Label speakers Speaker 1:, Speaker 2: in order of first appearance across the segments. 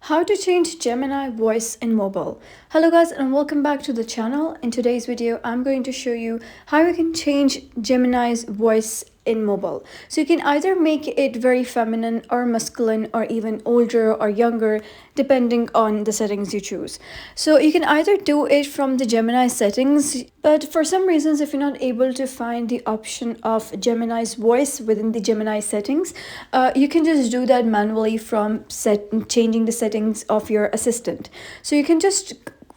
Speaker 1: How to change Gemini voice in mobile. Hello guys and welcome back to the channel. In today's video, I'm going to show you how you can change Gemini's voice in mobile. So you can either make it very feminine or masculine or even older or younger depending on the settings you choose. So you can either do it from the Gemini settings, but for some reasons if you're not able to find the option of Gemini's voice within the Gemini settings, you can just do that manually from changing the settings of your assistant. So you can just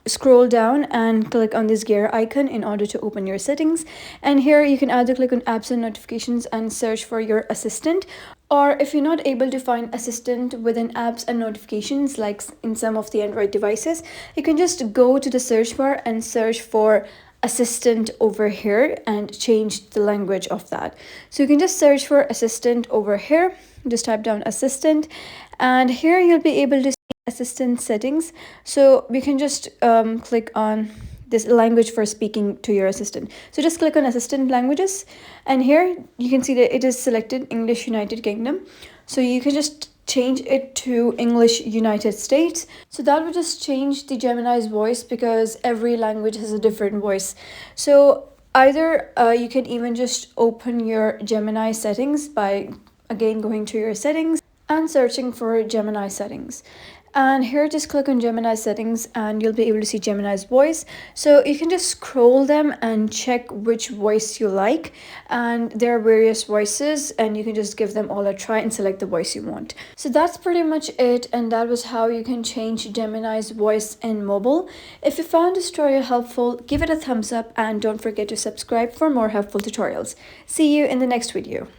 Speaker 1: scroll down and click on this gear icon in order to open your settings, and here you can either click on apps and notifications and search for your assistant, or if you're not able to find assistant within apps and notifications like in some of the Android devices, you can just go to the search bar and search for assistant over here and change the language of that. So you can just search for assistant over here, just type down assistant, and here you'll be able to see assistant settings. So we can just click on this language for speaking to your assistant. So just click on assistant languages, and here you can see that it is selected English United Kingdom. So you can just change it to English United States. So that would just change the Gemini's voice because every language has a different voice. So either you can even just open your Gemini settings by again going to your settings and searching for Gemini settings. And here just click on Gemini settings and you'll be able to see Gemini's voice. So you can just scroll them and check which voice you like, and there are various voices and you can just give them all a try and select the voice you want. So that's pretty much it, and that was how you can change Gemini's voice in mobile. If you found this tutorial helpful, give it a thumbs up and don't forget to subscribe for more helpful tutorials. See you in the next video.